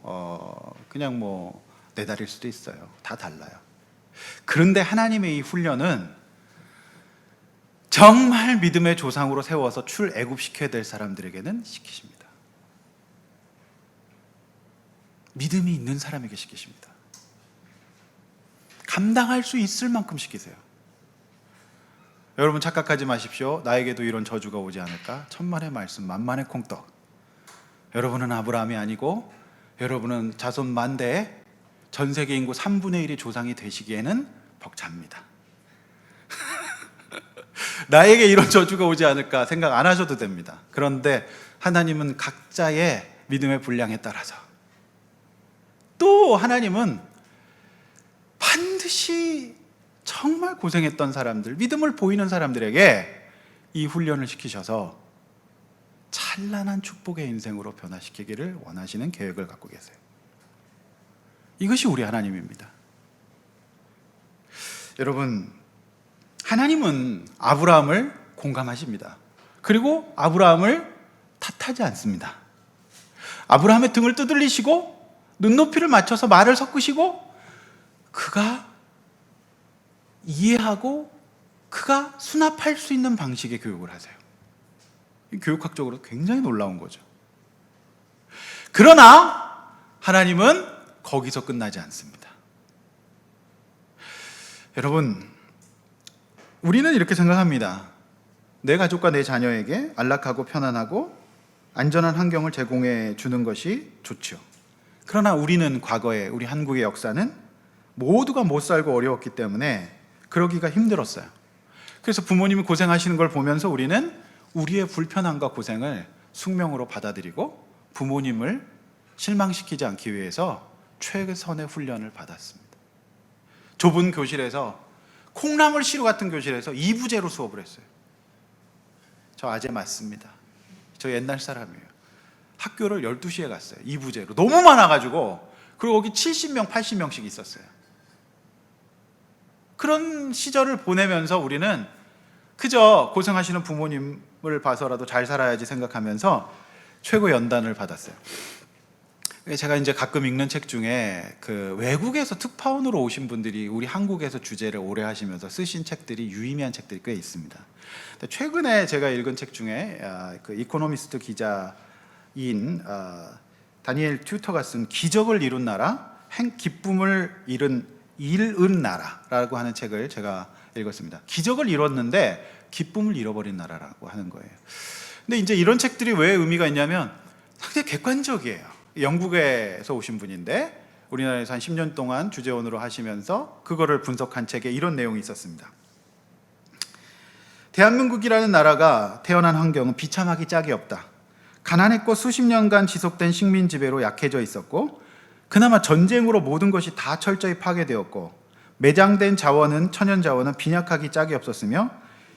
그냥 뭐 4달일 수도 있어요. 다 달라요. 그런데 하나님의 이 훈련은 정말 믿음의 조상으로 세워서 출애굽시켜야 될 사람들에게는 시키십니다. 믿음이 있는 사람에게 시키십니다. 감당할 수 있을 만큼 시키세요. 여러분 착각하지 마십시오. 나에게도 이런 저주가 오지 않을까? 천만의 말씀 만만의 콩떡. 여러분은 아브라함이 아니고 여러분은 자손 만대의 전 세계 인구 3분의 1이 조상이 되시기에는 벅찹니다. 나에게 이런 저주가 오지 않을까 생각 안 하셔도 됩니다. 그런데 하나님은 각자의 믿음의 분량에 따라서, 또 하나님은 반드시 정말 고생했던 사람들, 믿음을 보이는 사람들에게 이 훈련을 시키셔서 찬란한 축복의 인생으로 변화시키기를 원하시는 계획을 갖고 계세요. 이것이 우리 하나님입니다. 여러분, 하나님은 아브라함을 공감하십니다. 그리고 아브라함을 탓하지 않습니다. 아브라함의 등을 두들리시고 눈높이를 맞춰서 말을 섞으시고 그가 이해하고 그가 수납할 수 있는 방식의 교육을 하세요. 교육학적으로 굉장히 놀라운 거죠. 그러나 하나님은 거기서 끝나지 않습니다. 여러분, 우리는 이렇게 생각합니다. 내 가족과 내 자녀에게 안락하고 편안하고 안전한 환경을 제공해 주는 것이 좋죠. 그러나 우리는 과거에 우리 한국의 역사는 모두가 못 살고 어려웠기 때문에 그러기가 힘들었어요. 그래서 부모님이 고생하시는 걸 보면서 우리는 우리의 불편함과 고생을 숙명으로 받아들이고 부모님을 실망시키지 않기 위해서 최선의 훈련을 받았습니다. 좁은 교실에서, 콩나물 시루 같은 교실에서 2부제로 수업을 했어요. 저 아재 맞습니다. 저 옛날 사람이에요. 학교를 12시에 갔어요. 2부제로. 너무 많아가지고. 그리고 거기 70명, 80명씩 있었어요. 그런 시절을 보내면서 우리는 그저 고생하시는 부모님을 봐서라도 잘 살아야지 생각하면서 최고 연단을 받았어요. 제가 이제 가끔 읽는 책 중에 그 외국에서 특파원으로 오신 분들이 우리 한국에서 주제를 오래 하시면서 쓰신 책들이 유의미한 책들이 꽤 있습니다. 최근에 제가 읽은 책 중에 그 이코노미스트 기자인 다니엘 튜터가 쓴 기적을 이룬 나라, 기쁨을 잃은 나라라고 하는 책을 제가 읽었습니다. 기적을 이뤘는데 기쁨을 잃어버린 나라라고 하는 거예요. 근데 이제 이런 책들이 왜 의미가 있냐면 상당히 객관적이에요. 영국에서 오신 분인데 우리나라에서 한 10년 동안 주재원으로 하시면서 그거를 분석한 책에 이런 내용이 있었습니다. 대한민국이라는 나라가 태어난 환경은 비참하기 짝이 없다. 가난했고 수십 년간 지속된 식민 지배로 약해져 있었고 그나마 전쟁으로 모든 것이 다 철저히 파괴되었고 매장된 자원은 천연 자원은 빈약하기 짝이 없었으며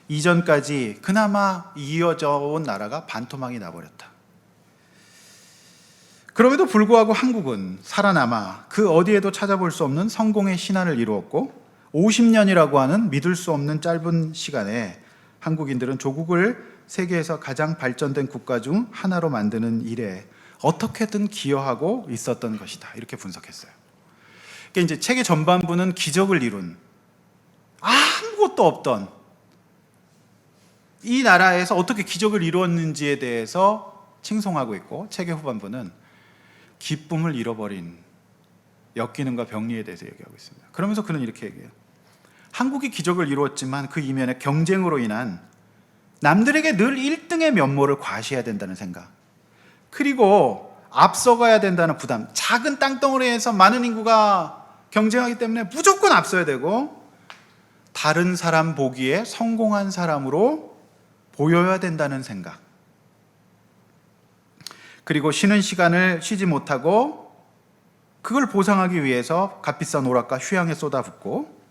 이전까지 그나마 이어져 온 나라가 반토막이 나버렸다. 그럼에도 불구하고 한국은 살아남아 그 어디에도 찾아볼 수 없는 성공의 신화를 이루었고 50년이라고 하는 믿을 수 없는 짧은 시간에 한국인들은 조국을 세계에서 가장 발전된 국가 중 하나로 만드는 일에 어떻게든 기여하고 있었던 것이다. 이렇게 분석했어요. 그러니까 이제 책의 전반부는 기적을 이룬 아무것도 없던 이 나라에서 어떻게 기적을 이루었는지에 대해서 칭송하고 있고 책의 후반부는 기쁨을 잃어버린 역기능과 병리에 대해서 얘기하고 있습니다. 그러면서 그는 이렇게 얘기해요. 한국이 기적을 이루었지만 그 이면에 경쟁으로 인한 남들에게 늘 1등의 면모를 과시해야 된다는 생각, 그리고 앞서가야 된다는 부담, 작은 땅덩어리에서 많은 인구가 경쟁하기 때문에 무조건 앞서야 되고 다른 사람 보기에 성공한 사람으로 보여야 된다는 생각, 그리고 쉬는 시간을 쉬지 못하고 그걸 보상하기 위해서 값비싼 오락과 휴양에 쏟아붓고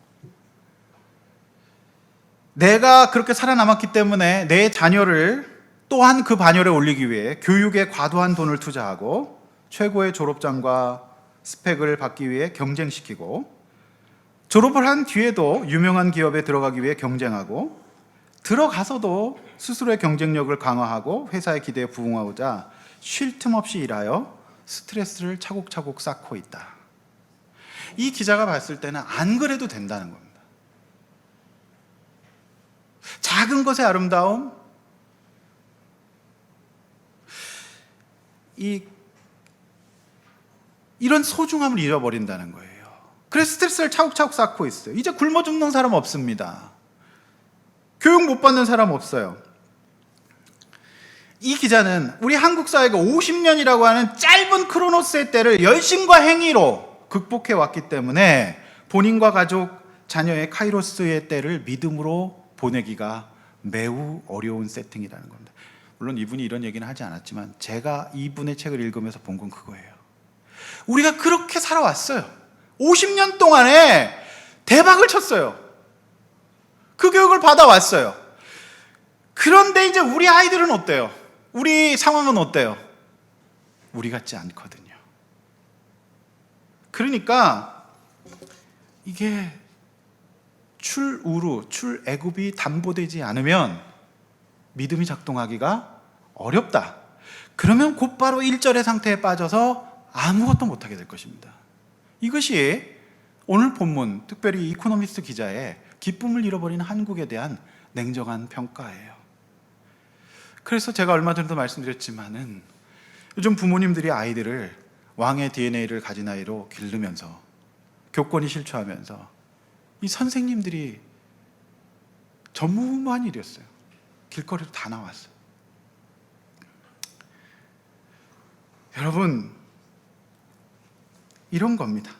내가 그렇게 살아남았기 때문에 내 자녀를 또한 그 반열에 올리기 위해 교육에 과도한 돈을 투자하고 최고의 졸업장과 스펙을 받기 위해 경쟁시키고 졸업을 한 뒤에도 유명한 기업에 들어가기 위해 경쟁하고 들어가서도 스스로의 경쟁력을 강화하고 회사의 기대에 부응하고자 쉴 틈 없이 일하여 스트레스를 차곡차곡 쌓고 있다. 이 기자가 봤을 때는 안 그래도 된다는 겁니다. 작은 것의 아름다움, 이런 소중함을 잃어버린다는 거예요. 그래서 스트레스를 차곡차곡 쌓고 있어요. 이제 굶어 죽는 사람 없습니다. 교육 못 받는 사람 없어요. 이 기자는 우리 한국 사회가 50년이라고 하는 짧은 크로노스의 때를 열심과 행위로 극복해 왔기 때문에 본인과 가족, 자녀의 카이로스의 때를 믿음으로 보내기가 매우 어려운 세팅이라는 겁니다. 물론 이분이 이런 얘기는 하지 않았지만 제가 이분의 책을 읽으면서 본 건 그거예요. 우리가 그렇게 살아왔어요. 50년 동안에 대박을 쳤어요. 그 교육을 받아왔어요. 그런데 이제 우리 아이들은 어때요? 우리 상황은 어때요? 우리 같지 않거든요. 그러니까 이게 출우루, 출애굽이 담보되지 않으면 믿음이 작동하기가 어렵다. 그러면 곧바로 1절의 상태에 빠져서 아무것도 못하게 될 것입니다. 이것이 오늘 본문, 특별히 이코노미스트 기자의 기쁨을 잃어버린 한국에 대한 냉정한 평가예요. 그래서 제가 얼마 전에도 말씀드렸지만은 요즘 부모님들이 아이들을 왕의 DNA를 가진 아이로 기르면서 교권이 실추하면서 이 선생님들이 전무후무한 일이었어요. 길거리로 다 나왔어요. 여러분, 이런 겁니다.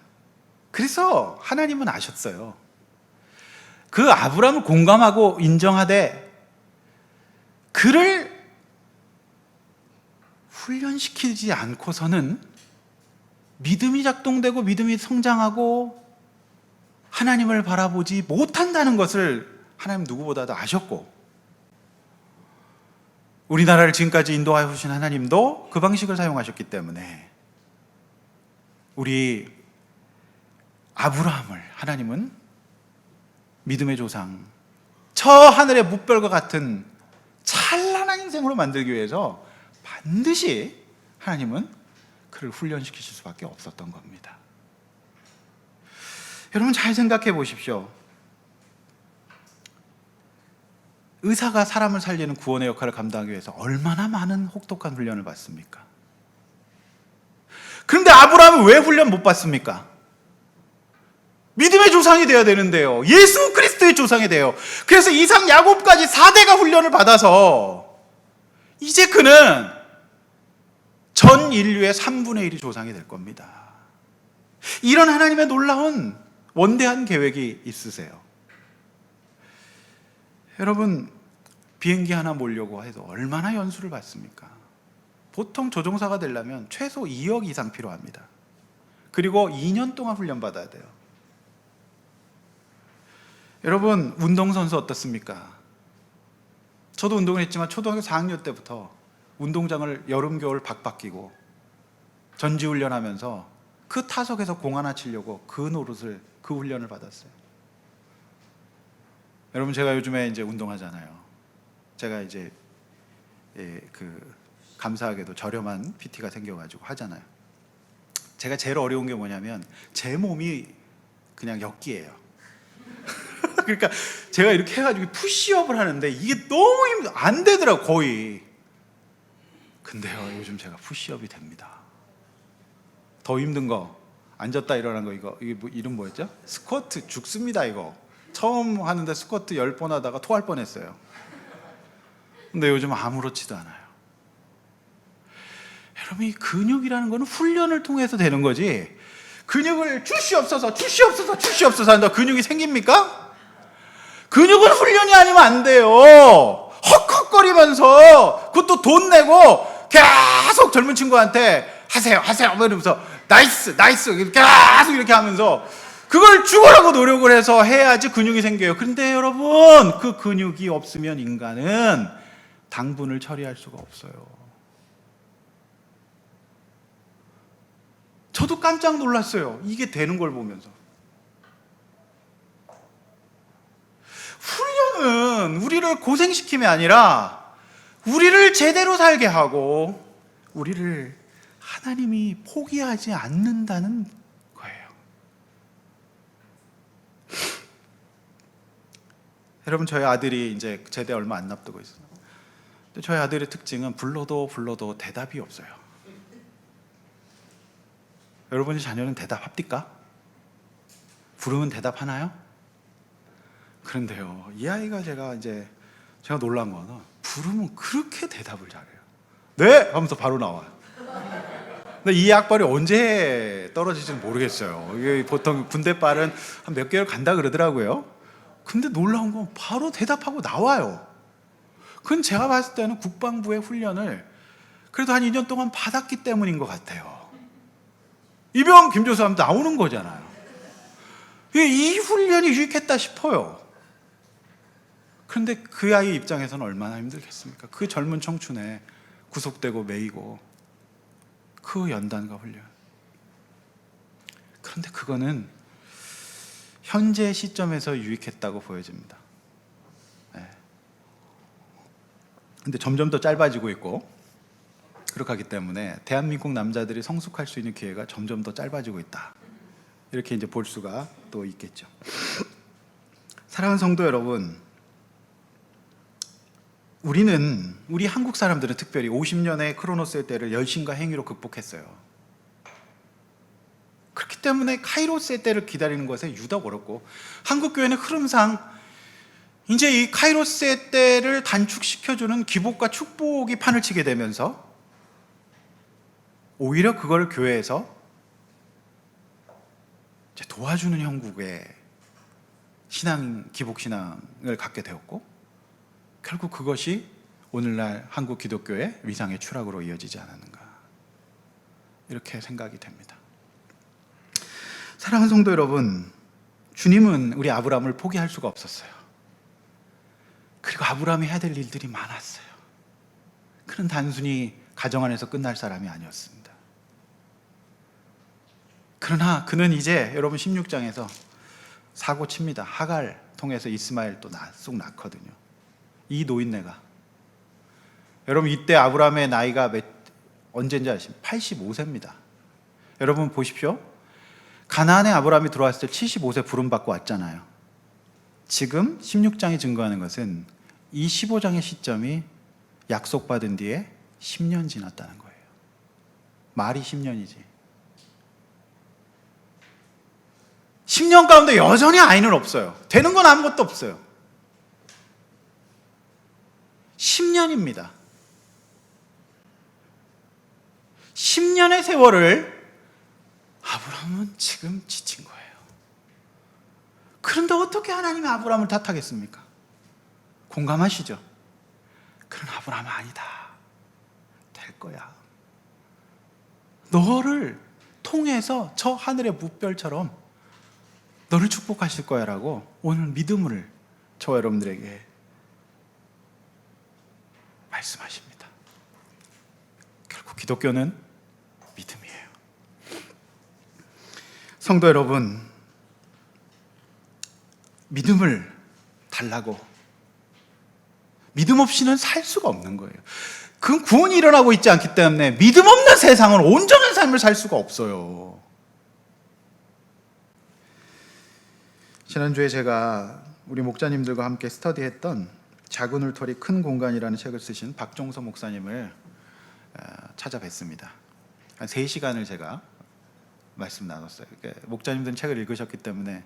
그래서 하나님은 아셨어요. 그 아브라함을 공감하고 인정하되 그를 훈련시키지 않고서는 믿음이 작동되고 믿음이 성장하고 하나님을 바라보지 못한다는 것을 하나님 누구보다도 아셨고, 우리나라를 지금까지 인도하여 오신 하나님도 그 방식을 사용하셨기 때문에 우리 아브라함을 하나님은 믿음의 조상, 저 하늘의 뭇별과 같은 찬란한 인생으로 만들기 위해서 반드시 하나님은 그를 훈련시키실 수밖에 없었던 겁니다. 여러분 잘 생각해 보십시오. 의사가 사람을 살리는 구원의 역할을 감당하기 위해서 얼마나 많은 혹독한 훈련을 받습니까? 그런데 아브라함은 왜 훈련 못 받습니까? 믿음의 조상이 되어야 되는데요. 예수 그리스도의 조상이 돼요. 그래서 이삭, 야곱까지 4대가 훈련을 받아서 이제 그는 전 인류의 3분의 1이 조상이 될 겁니다. 이런 하나님의 놀라운 원대한 계획이 있으세요. 여러분, 비행기 하나 몰려고 해도 얼마나 연수를 받습니까? 보통 조종사가 되려면 최소 2억 이상 필요합니다. 그리고 2년 동안 훈련받아야 돼요. 여러분, 운동선수 어떻습니까? 저도 운동을 했지만 초등학교 4학년 때부터 운동장을 여름, 겨울 박박 끼고 전지훈련하면서 그 타석에서 공 하나 치려고 그 노릇을, 그 훈련을 받았어요. 여러분, 제가 요즘에 이제 운동하잖아요. 제가 이제 감사하게도 저렴한 PT가 생겨가지고 하잖아요. 제가 제일 어려운 게 뭐냐면 제 몸이 그냥 역기예요. 그러니까 제가 이렇게 해가지고 푸시업을 하는데 이게 너무 안 되더라고, 거의. 근데요, 요즘 제가 푸시업이 됩니다. 더 힘든 거, 앉았다 일어난 거, 이게 뭐, 이름 뭐였죠? 스쿼트 죽습니다. 이거 처음 하는데 스쿼트 10번 하다가 토할 뻔했어요. 근데 요즘 아무렇지도 않아요. 여러분, 이 근육이라는 거는 훈련을 통해서 되는 거지, 근육을 주시옵소서 한다 근육이 생깁니까? 근육은 훈련이 아니면 안 돼요. 헉헉거리면서 그것도 돈 내고 계속 젊은 친구한테 하세요 이러면서 나이스 계속 이렇게 하면서 그걸 죽으라고 노력을 해서 해야지 근육이 생겨요. 그런데 여러분, 그 근육이 없으면 인간은 당분을 처리할 수가 없어요. 저도 깜짝 놀랐어요. 이게 되는 걸 보면서. 훈련은 우리를 고생시킴이 아니라 우리를 제대로 살게 하고 우리를 하나님이 포기하지 않는다는 거예요. 여러분, 저희 아들이 이제 제대 얼마 안 남고 있어요. 근데 저희 아들의 특징은 불러도 대답이 없어요. 여러분의 자녀는 대답합니까? 부르면 대답하나요? 그런데요, 이 아이가 제가 놀란 거는 부르면 그렇게 대답을 잘해요. 네! 하면서 바로 나와요. 근데 이 약발이 언제 떨어질지는 모르겠어요. 이게 보통 군대발은 한 몇 개월 간다 그러더라고요. 근데 놀라운 건 바로 대답하고 나와요. 그건 제가 봤을 때는 국방부의 훈련을 그래도 한 2년 동안 받았기 때문인 것 같아요. 이병 김조수 하면 나오는 거잖아요. 이 훈련이 유익했다 싶어요. 그런데 그 아이 입장에서는 얼마나 힘들겠습니까? 그 젊은 청춘에 구속되고 매이고 그 연단과 훈련. 그런데 그거는 현재 시점에서 유익했다고 보여집니다. 근데 점점 더 짧아지고 있고, 그렇게 하기 때문에 대한민국 남자들이 성숙할 수 있는 기회가 점점 더 짧아지고 있다. 이렇게 이제 볼 수가 또 있겠죠. 사랑하는 성도 여러분, 우리 한국 사람들은 특별히 50년의 크로노스의 때를 열심과 행위로 극복했어요. 그렇기 때문에 카이로스의 때를 기다리는 것에 유독 어렵고, 한국 교회는 흐름상 이제 이 카이로스의 때를 단축시켜주는 기복과 축복이 판을 치게 되면서 오히려 그걸 교회에서 이제 도와주는 형국의 기복 신앙을 갖게 되었고, 결국 그것이 오늘날 한국 기독교의 위상의 추락으로 이어지지 않았는가, 이렇게 생각이 됩니다. 사랑하는 성도 여러분, 주님은 우리 아브라함을 포기할 수가 없었어요. 그리고 아브라함이 해야 될 일들이 많았어요. 그는 단순히 가정 안에서 끝날 사람이 아니었습니다. 그러나 그는 이제 여러분 16장에서 사고 칩니다. 하갈 통해서 이스마엘 또 쏙 낳거든요. 이 노인네가, 여러분 이때 아브라함의 나이가 언제인지 아십니까? 85세입니다. 여러분 보십시오. 가나안에 아브라함이 들어왔을 때 75세 부름받고 왔잖아요. 지금 16장이 증거하는 것은 이 15장의 시점이 약속받은 뒤에 10년 지났다는 거예요. 말이 10년이지. 10년 가운데 여전히 아이는 없어요. 되는 건 아무것도 없어요. 10년입니다. 10년의 세월을 아브라함은 지금 지친 거예요. 그런데 어떻게 하나님이 아브라함을 탓하겠습니까? 공감하시죠? 그런 아브라함은 아니다. 될 거야. 너를 통해서 저 하늘의 무별처럼 너를 축복하실 거야 라고 오늘 믿음을 저와 여러분들에게 말씀하십니다. 결국 기독교는 믿음이에요. 성도 여러분, 믿음을 달라고, 믿음 없이는 살 수가 없는 거예요. 그 구원이 일어나고 있지 않기 때문에 믿음 없는 세상은 온전한 삶을 살 수가 없어요. 지난주에 제가 우리 목자님들과 함께 스터디했던 작은 울터리 큰 공간이라는 책을 쓰신 박종서 목사님을 찾아뵀습니다. 한 3시간을 제가 말씀 나눴어요. 목자님들은 책을 읽으셨기 때문에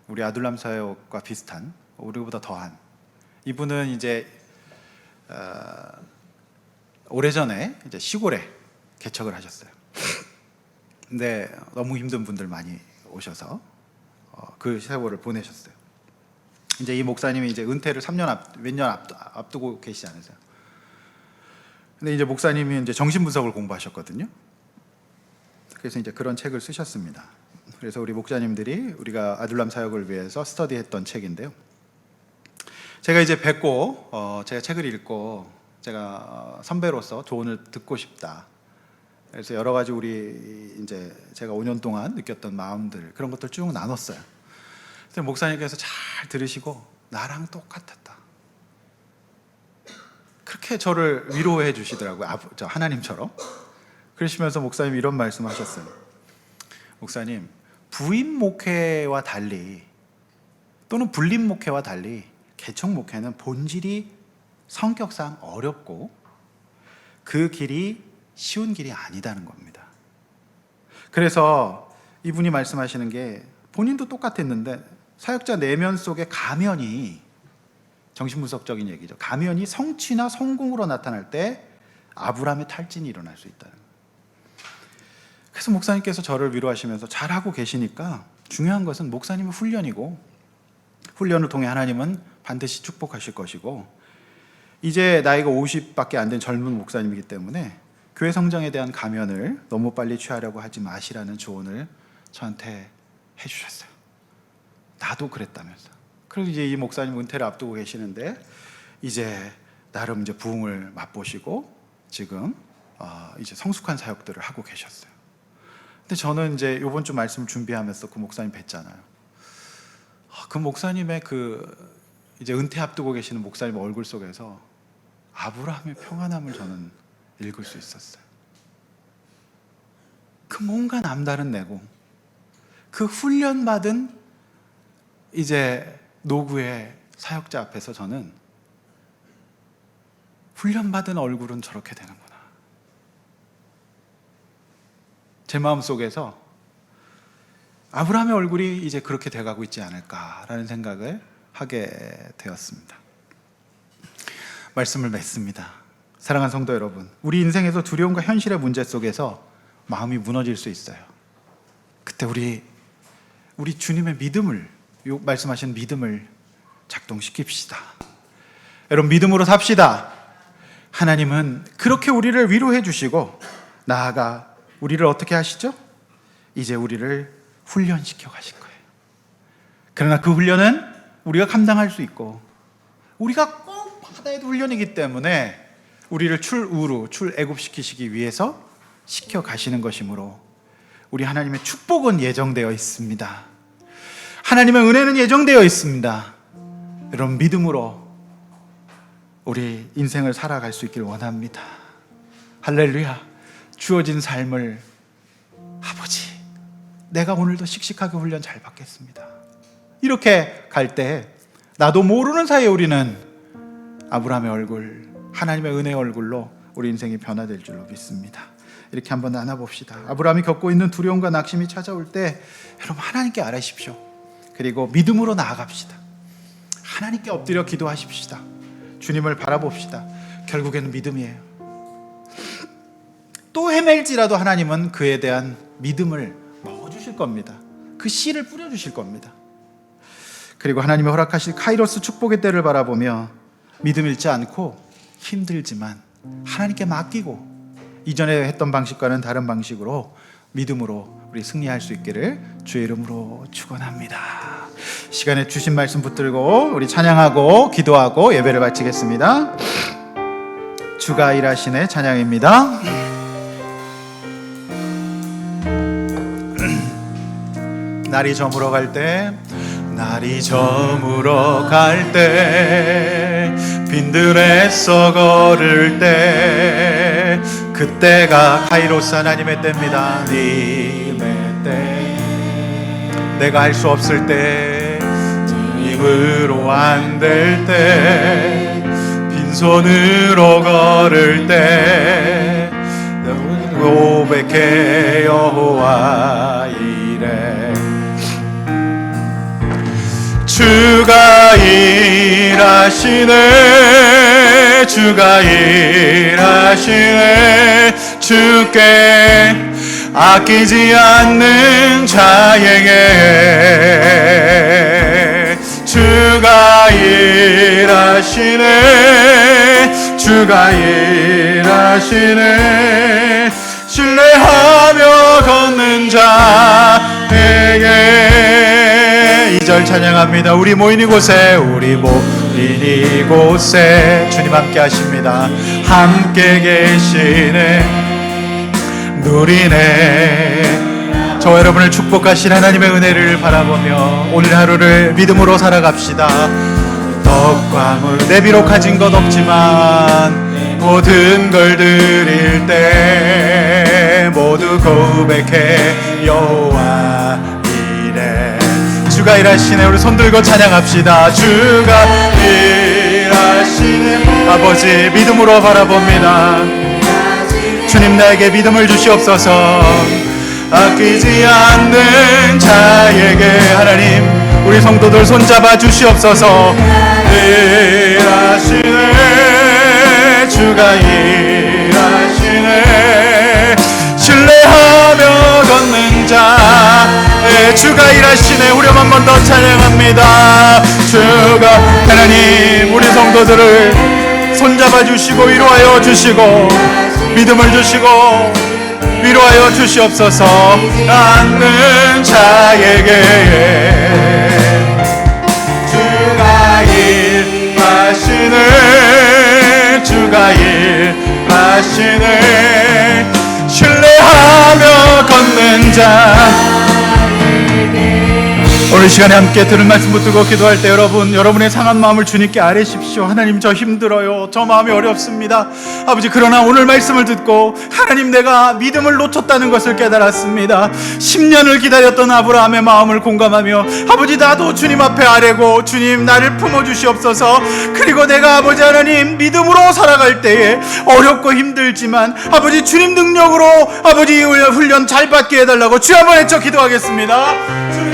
우리 아둘람 사역과 비슷한, 우리보다 더한, 이분은 이제 오래전에 이제 시골에 개척을 하셨어요. 근데 너무 힘든 분들 많이 오셔서 그 세월을 보내셨어요. 이제 이 목사님이 이제 은퇴를 몇 년 앞두고 계시지 않으세요? 근데 이제 목사님이 이제 정신분석을 공부하셨거든요. 그래서 이제 그런 책을 쓰셨습니다. 그래서 우리 목자님들이 우리가 아둘람 사역을 위해서 스터디했던 책인데요. 제가 이제 뵙고 제가 책을 읽고 제가 선배로서 조언을 듣고 싶다. 그래서 여러 가지 우리 이제 제가 5년 동안 느꼈던 마음들, 그런 것들 쭉 나눴어요. 그래서 목사님께서 잘 들으시고 나랑 똑같았다. 그렇게 저를 위로해 주시더라고요. 저 하나님처럼. 그러시면서 목사님이 이런 말씀하셨어요. 목사님, 부임 목회와 달리 또는 분림 목회와 달리 개척 목회는 본질이 성격상 어렵고 그 길이 쉬운 길이 아니다는 겁니다. 그래서 이분이 말씀하시는 게 본인도 똑같았는데 사역자 내면 속의 가면이, 정신분석적인 얘기죠. 가면이 성취나 성공으로 나타날 때 아브라함의 탈진이 일어날 수 있다는 거예요. 그래서 목사님께서 저를 위로하시면서 잘하고 계시니까 중요한 것은 목사님의 훈련이고, 훈련을 통해 하나님은 반드시 축복하실 것이고, 이제 나이가 50밖에 안 된 젊은 목사님이기 때문에 교회 성장에 대한 가면을 너무 빨리 취하려고 하지 마시라는 조언을 저한테 해주셨어요. 나도 그랬다면서. 그리고 이제 이 목사님 은퇴를 앞두고 계시는데 이제 나름 이제 부흥을 맛보시고 지금 이제 성숙한 사역들을 하고 계셨어요. 근데 저는 이제 이번 주 말씀을 준비하면서 그 목사님 뵀잖아요. 그 목사님의 그 이제 은퇴 앞두고 계시는 목사님 얼굴 속에서 아브라함의 평안함을 저는 읽을 수 있었어요. 그 뭔가 남다른 내공, 그 훈련받은 이제 노구의 사역자 앞에서 저는 훈련받은 얼굴은 저렇게 되는구나. 제 마음속에서 아브라함의 얼굴이 이제 그렇게 돼가고 있지 않을까라는 생각을 하게 되었습니다. 말씀을 맺습니다. 사랑하는 성도 여러분, 우리 인생에서 두려움과 현실의 문제 속에서 마음이 무너질 수 있어요. 그때 우리 주님의 믿음을, 말씀하신 믿음을 작동시킵시다. 여러분, 믿음으로 삽시다. 하나님은 그렇게 우리를 위로해 주시고 나아가 우리를 어떻게 하시죠? 이제 우리를 훈련시켜 가실 거예요. 그러나 그 훈련은 우리가 감당할 수 있고 우리가 꼭 받아야 할 훈련이기 때문에 우리를 출우로 출애굽시키시기 위해서 시켜 가시는 것이므로 우리 하나님의 축복은 예정되어 있습니다. 하나님의 은혜는 예정되어 있습니다. 여러분, 믿음으로 우리 인생을 살아갈 수 있기를 원합니다. 할렐루야. 주어진 삶을 아버지, 내가 오늘도 씩씩하게 훈련 잘 받겠습니다. 이렇게 갈 때 나도 모르는 사이에 우리는 아브라함의 얼굴, 하나님의 은혜의 얼굴로 우리 인생이 변화될 줄로 믿습니다. 이렇게 한번 나눠봅시다. 아브라함이 겪고 있는 두려움과 낙심이 찾아올 때 여러분, 하나님께 아뢰십시오. 그리고 믿음으로 나아갑시다. 하나님께 엎드려 기도하십시다. 주님을 바라봅시다. 결국에는 믿음이에요. 또 헤맬지라도 하나님은 그에 대한 믿음을 넣어주실 겁니다. 그 씨를 뿌려주실 겁니다. 그리고 하나님이 허락하실 카이로스 축복의 때를 바라보며 믿음 잃지 않고 힘들지만 하나님께 맡기고 이전에 했던 방식과는 다른 방식으로 믿음으로 우리 승리할 수 있기를 주의 이름으로 축원합니다. 시간에 주신 말씀 붙들고 우리 찬양하고 기도하고 예배를 마치겠습니다. 주가 일하시네 찬양입니다. 날이 저물어 갈 때, 날이 저물어 갈 때, 빈들에서 걸을 때, 그때가 카이로스 하나님의 때입니다. 님의 때, 내가 할 수 없을 때, 힘으로 안 될 때, 빈손으로 걸을 때, 고백해 여호와 이래. 주가 일하시네, 주가 일하시네. 주께 아끼지 않는 자에게 주가 일하시네, 주가 일하시네. 신뢰하며 걷는 자에게. 2절 찬양합니다. 우리 모인 이곳에, 우리 모인 이곳에 주님 함께 하십니다. 함께 계시네, 누리네. 저와 여러분을 축복하신 하나님의 은혜를 바라보며 오늘 하루를 믿음으로 살아갑시다. 떡과 물, 내 비록 가진 것 없지만 모든 걸 드릴 때 모두 고백해 여호와 이래. 주가 일하시네. 우리 손 들고 찬양합시다. 주가 일하시네. 아버지, 믿음으로 바라봅니다. 주님, 나에게 믿음을 주시옵소서. 아끼지 않는 자에게 하나님, 우리 성도들 손잡아 주시옵소서. 일하시네, 주가 일하시네. 신뢰하며 걷는 자, 주가 일하시네. 우리 한 번 더 찬양합니다. 주가, 하나님, 우리 성도들을 손잡아 주시고 위로하여 주시고 믿음을 주시고 위로하여 주시옵소서. 않는 자에게 자신을 신뢰하며 걷는 자. 오늘 시간에 함께 들은 말씀 붙들고 기도할 때 여러분의 상한 마음을 주님께 아뢰십시오. 하나님, 저 힘들어요. 저 마음이 어렵습니다. 아버지, 그러나 오늘 말씀을 듣고 하나님, 내가 믿음을 놓쳤다는 것을 깨달았습니다. 10년을 기다렸던 아브라함의 마음을 공감하며 아버지, 나도 주님 앞에 아뢰고 주님 나를 품어주시옵소서. 그리고 내가 아버지 하나님 믿음으로 살아갈 때에 어렵고 힘들지만 아버지 주님 능력으로 아버지 훈련 잘 받게 해달라고 주 한번 외쳐 기도하겠습니다. 주님